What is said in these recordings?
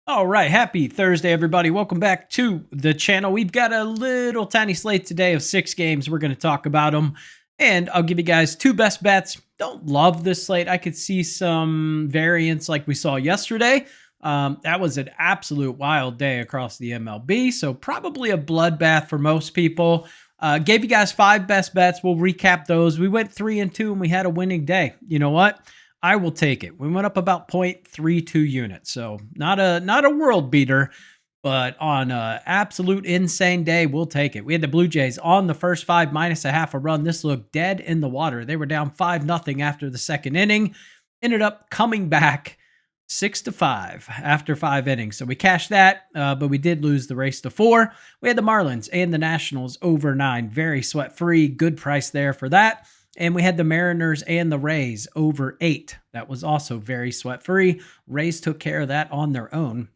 All right, happy Thursday, everybody. Welcome back to the channel. We've got a little tiny slate today of 6 games. We're going to talk about them, and I'll give you guys two best bets. Don't love this slate. I could see some variance like we saw yesterday. That was an absolute wild day across the MLB, so probably a bloodbath for most people. Gave you guys 5 best bets. We'll recap those. We went 3-2, and we had a winning day. You know what? I will take it. We went up about 0.32 units, so not a world beater, but on an absolute insane day, we'll take it. We had the Blue Jays on the first 5 minus a half a run. This looked dead in the water. They were down 5-0 after the second inning. Ended up coming back 6-5 after 5 innings. So we cashed that, but we did lose the race to 4. We had the Marlins and the Nationals over 9. Very sweat-free. Good price there for that. And we had the Mariners and the Rays over 8. That was also very sweat-free. Rays took care of that on their own.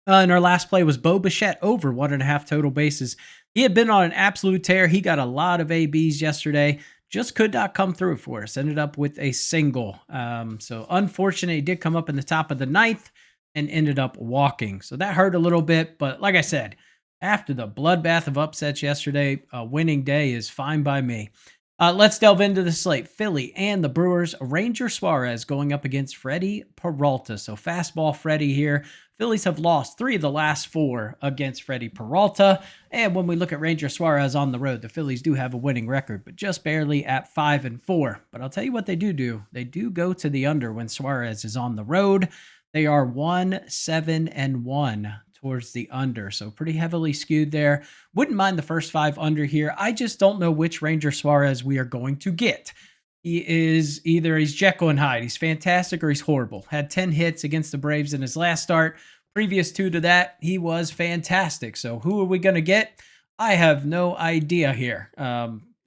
And our last play was Bo Bichette over 1.5 total bases. He had been on an absolute tear. He got a lot of ABs yesterday. Just could not come through for us. Ended up with a single. So unfortunate, he did come up in the top of the 9th and ended up walking. So that hurt a little bit. But like I said, after the bloodbath of upsets yesterday, a winning day is fine by me. Let's delve into the slate. Philly and the Brewers. Ranger Suarez going up against Freddie Peralta. So fastball Freddie here. Phillies have lost 3 of the last 4 against Freddie Peralta. And when we look at Ranger Suarez on the road, the Phillies do have a winning record, but just barely at 5-4. But I'll tell you what they do. They do go to the under when Suarez is on the road. They are 1-7-1 towards the under. So pretty heavily skewed there. Wouldn't mind the first 5 under here. I just don't know which Ranger Suarez we are going to get. He is either he's Jekyll and Hyde. He's fantastic or he's horrible. Had 10 hits against the Braves in his last start. Previous 2 to that, he was fantastic. So who are we going to get? I have no idea here.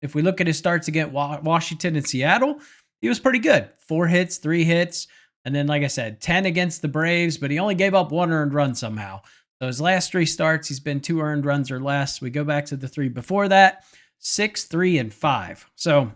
If we look at his starts against Washington and Seattle, he was pretty good. 4 hits, 3 hits. And then, like I said, 10 against the Braves, but he only gave up 1 earned run somehow. So his last 3 starts, he's been 2 earned runs or less. We go back to the 3 before that, 6, 3, and 5. So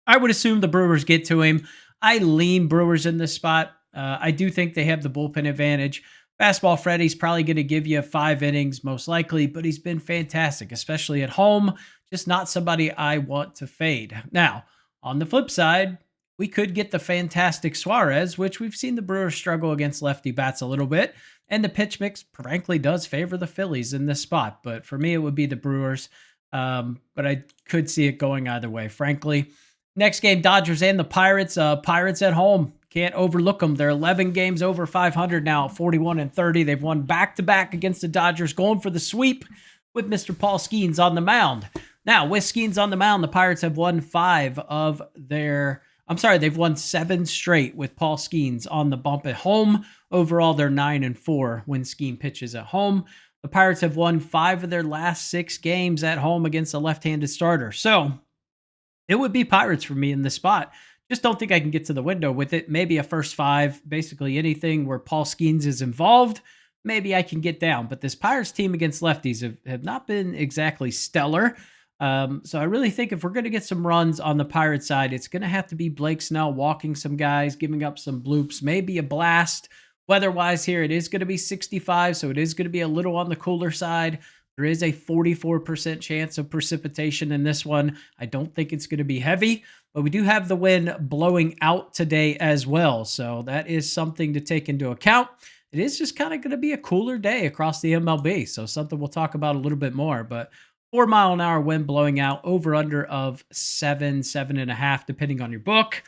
I would assume the Brewers get to him. I lean Brewers in this spot. I do think they have the bullpen advantage. Fastball Freddie's probably going to give you 5 innings, most likely, but he's been fantastic, especially at home. Just not somebody I want to fade. Now, on the flip side, we could get the fantastic Suarez, which we've seen the Brewers struggle against lefty bats a little bit. And the pitch mix, frankly, does favor the Phillies in this spot. But for me, it would be the Brewers. But I could see it going either way, frankly. Next game, Dodgers and the Pirates. Pirates at home. Can't overlook them. They're 11 games over 500 now, 41-30. They've won back-to-back against the Dodgers, going for the sweep with Mr. Paul Skeens on the mound. Now, with Skeens on the mound, the Pirates have won they've won 7 straight with Paul Skeens on the bump at home. Overall, they're 9-4 when Skeen pitches at home. The Pirates have won 5 of their last 6 games at home against a left-handed starter. So it would be Pirates for me in this spot. Just don't think I can get to the window with it. Maybe a first 5, basically anything where Paul Skeens is involved, maybe I can get down. But this Pirates team against lefties have not been exactly stellar. So I really think if we're going to get some runs on the Pirate side, it's going to have to be Blake Snell walking some guys, giving up some bloops, maybe a blast. Weather-wise here, it is going to be 65, so it is going to be a little on the cooler side. There is a 44% chance of precipitation in this one. I don't think it's going to be heavy, but we do have the wind blowing out today as well. So that is something to take into account. It is just kind of going to be a cooler day across the MLB. So something we'll talk about a little bit more, but 4-mile-an-hour wind blowing out, over-under of 7.5, depending on your book.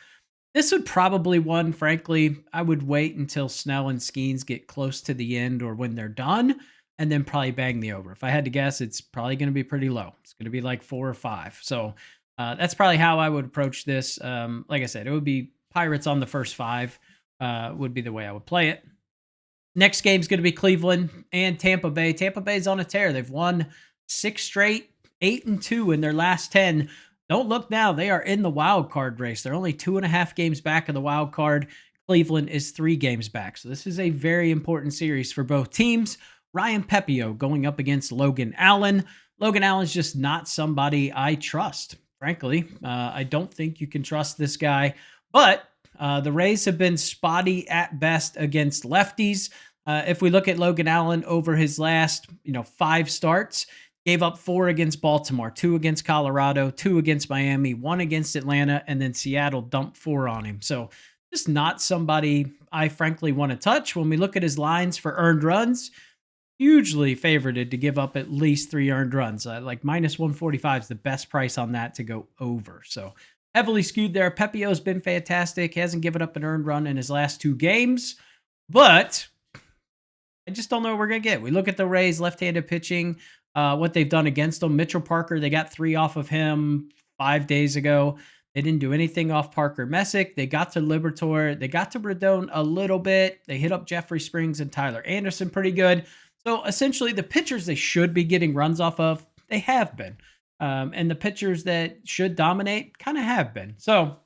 This would probably frankly, I would wait until Snell and Skeens get close to the end or when they're done, and then probably bang the over. If I had to guess, it's probably going to be pretty low. It's going to be like 4 or 5. So that's probably how I would approach this. Like I said, it would be Pirates on the first 5 would be the way I would play it. Next game is going to be Cleveland and Tampa Bay. Tampa Bay's on a tear. They've won 6 straight, 8-2 in their last 10. Don't look now. They are in the wild card race. They're only 2.5 games back of the wild card. Cleveland is 3 games back. So this is a very important series for both teams. Ryan Pepio going up against Logan Allen. Logan Allen's just not somebody I trust, frankly. I don't think you can trust this guy. But the Rays have been spotty at best against lefties. If we look at Logan Allen over his last, 5 starts, gave up 4 against Baltimore, 2 against Colorado, 2 against Miami, 1 against Atlanta, and then Seattle dumped 4 on him. So just not somebody I frankly want to touch. When we look at his lines for earned runs, hugely favorited to give up at least 3 earned runs. Like minus 145 is the best price on that to go over. So heavily skewed there. Pepio's been fantastic. He hasn't given up an earned run in his last 2 games, but I just don't know what we're going to get. We look at the Rays left-handed pitching, what they've done against them. Mitchell Parker, they got 3 off of him 5 days ago. They didn't do anything off Parker Messick. They got to Liberatore. They got to Rodon a little bit. They hit up Jeffrey Springs and Tyler Anderson pretty good. So essentially the pitchers they should be getting runs off of, they have been. And the pitchers that should dominate kind of have been. So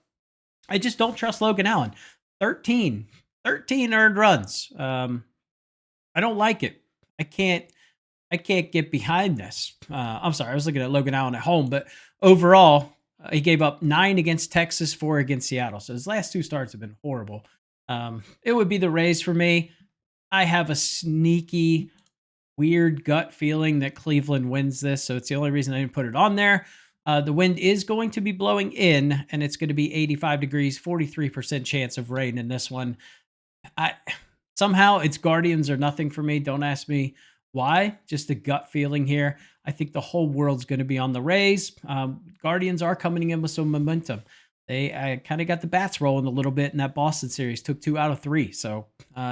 I just don't trust Logan Allen. 13 earned runs. I don't like it. I can't get behind this. I'm sorry, I was looking at Logan Allen at home, but overall, he gave up 9 against Texas, 4 against Seattle. So his last 2 starts have been horrible. It would be the Rays for me. I have a sneaky, weird gut feeling that Cleveland wins this, so it's the only reason I didn't put it on there. The wind is going to be blowing in, and it's going to be 85 degrees, 43% chance of rain in this one. Somehow it's Guardians or nothing for me. Don't ask me why. Just a gut feeling here. I think the whole world's going to be on the Rays. Guardians are coming in with some momentum. They kind of got the bats rolling a little bit in that Boston series. Took 2 out of 3. So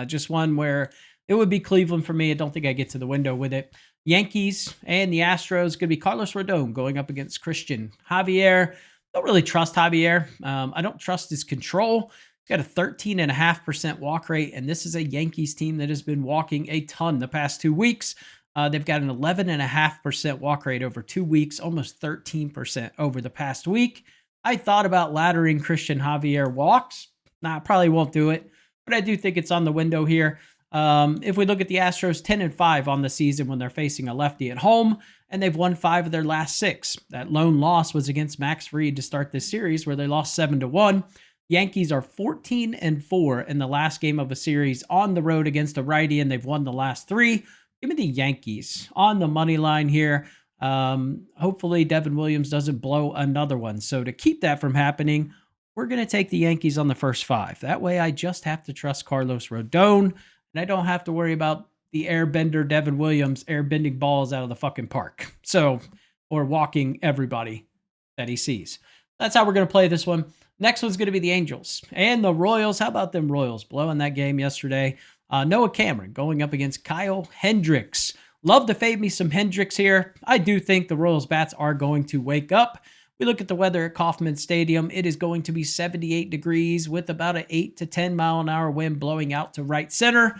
just one where it would be Cleveland for me. I don't think I get to the window with it. Yankees and the Astros going to be Carlos Rodon going up against Christian Javier. Don't really trust Javier. I don't trust his control. Got a 13.5% walk rate, and this is a Yankees team that has been walking a ton the past 2 weeks. They've got an 11.5% walk rate over 2 weeks, almost 13% over the past week. I thought about laddering Christian Javier walks. Nah, I probably won't do it, but I do think it's on the window here. If we look at the Astros, 10-5 on the season when they're facing a lefty at home, and they've won 5 of their last 6. That lone loss was against Max Fried to start this series, where they lost 7-1. Yankees are 14-4 in the last game of a series on the road against a righty, and they've won the last 3. Give me the Yankees on the money line here. Hopefully Devin Williams doesn't blow another one. So to keep that from happening, we're going to take the Yankees on the first 5. That way I just have to trust Carlos Rodon, and I don't have to worry about the airbender Devin Williams airbending balls out of the fucking park. So, or walking everybody that he sees. That's how we're going to play this one. Next one's going to be the Angels and the Royals. How about them Royals blowing that game yesterday? Noah Cameron going up against Kyle Hendricks. Love to fade me some Hendricks here. I do think the Royals bats are going to wake up. We look at the weather at Kauffman Stadium. It is going to be 78 degrees with about an 8 to 10 mile an hour wind blowing out to right center.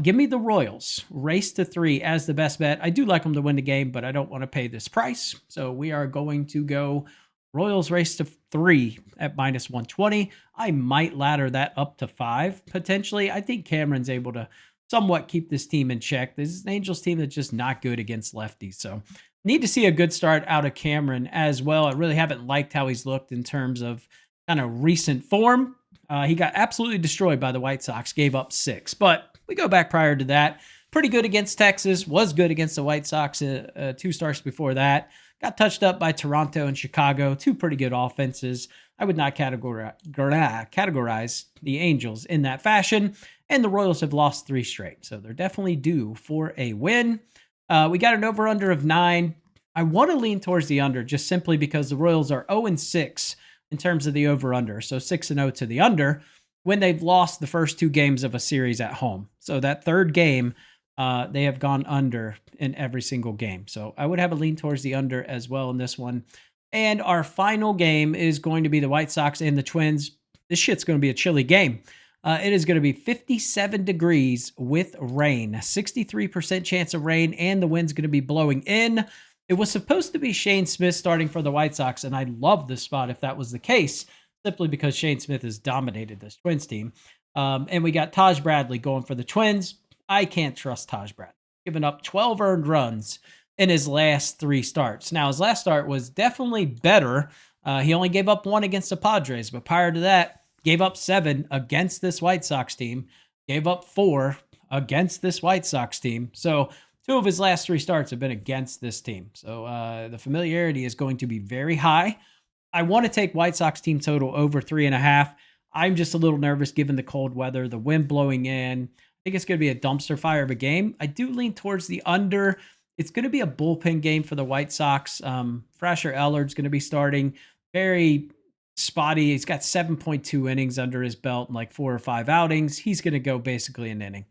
Give me the Royals. Race to 3 as the best bet. I do like them to win the game, but I don't want to pay this price. So we are going to go Royals race to 3 at minus 120. I might ladder that up to 5 potentially. I think Cameron's able to somewhat keep this team in check. This is an Angels team that's just not good against lefties. So need to see a good start out of Cameron as well. I really haven't liked how he's looked in terms of kind of recent form. He got absolutely destroyed by the White Sox, gave up 6. But we go back prior to that. Pretty good against Texas, was good against the White Sox 2 starts before that. Got touched up by Toronto and Chicago, 2 pretty good offenses. I would not categorize the Angels in that fashion. And the Royals have lost 3 straight, so they're definitely due for a win. We got an over-under of 9. I want to lean towards the under just simply because the Royals are 0-6 in terms of the over-under, so 6-0 to the under when they've lost the first 2 games of a series at home. So that third game, they have gone under in every single game. So I would have a lean towards the under as well in this one. And our final game is going to be the White Sox and the Twins. This shit's going to be a chilly game. It is going to be 57 degrees with rain, 63% chance of rain, and the wind's going to be blowing in. It was supposed to be Shane Smith starting for the White Sox, and I love this spot if that was the case, simply because Shane Smith has dominated this Twins team. And we got Taj Bradley going for the Twins. I can't trust Taj Bradley. Giving up 12 earned runs in his last 3 starts. Now, his last start was definitely better. He only gave up 1 against the Padres, but prior to that, gave up 7 against this White Sox team. Gave up 4 against this White Sox team. So 2 of his last 3 starts have been against this team. So the familiarity is going to be very high. I want to take White Sox team total over 3.5. I'm just a little nervous given the cold weather, the wind blowing in. I think it's going to be a dumpster fire of a game. I do lean towards the under. It's going to be a bullpen game for the White Sox. Frasher Ellard's going to be starting. Very spotty. He's got 7.2 innings under his belt and like 4 or 5 outings. He's going to go basically an inning.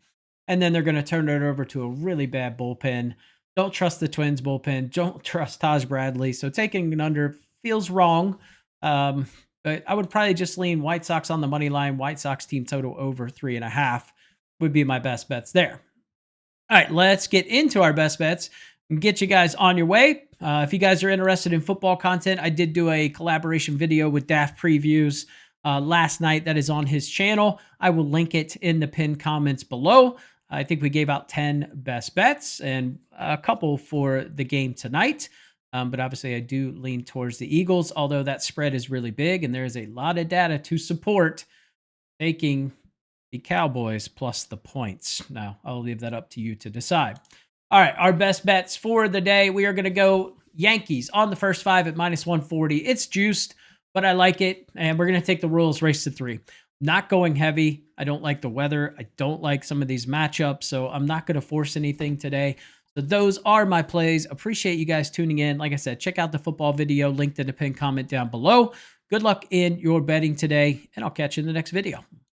And then they're going to turn it over to a really bad bullpen. Don't trust the Twins bullpen. Don't trust Taj Bradley. So taking an under feels wrong. But I would probably just lean White Sox on the money line. White Sox team total over 3.5 would be my best bets there. All right, let's get into our best bets and get you guys on your way. If you guys are interested in football content, I did do a collaboration video with Daft Previews last night that is on his channel. I will link it in the pinned comments below. I think we gave out 10 best bets and a couple for the game tonight. But obviously, I do lean towards the Eagles, although that spread is really big, and there is a lot of data to support taking the Cowboys plus the points. Now, I'll leave that up to you to decide. All right, our best bets for the day. We are going to go Yankees on the first 5 at -140. It's juiced, but I like it, and we're going to take the Royals race to 3. Not going heavy. I don't like the weather. I don't like some of these matchups, so I'm not going to force anything today. So those are my plays. Appreciate you guys tuning in. Like I said, check out the football video linked in the pinned comment down below. Good luck in your betting today, and I'll catch you in the next video.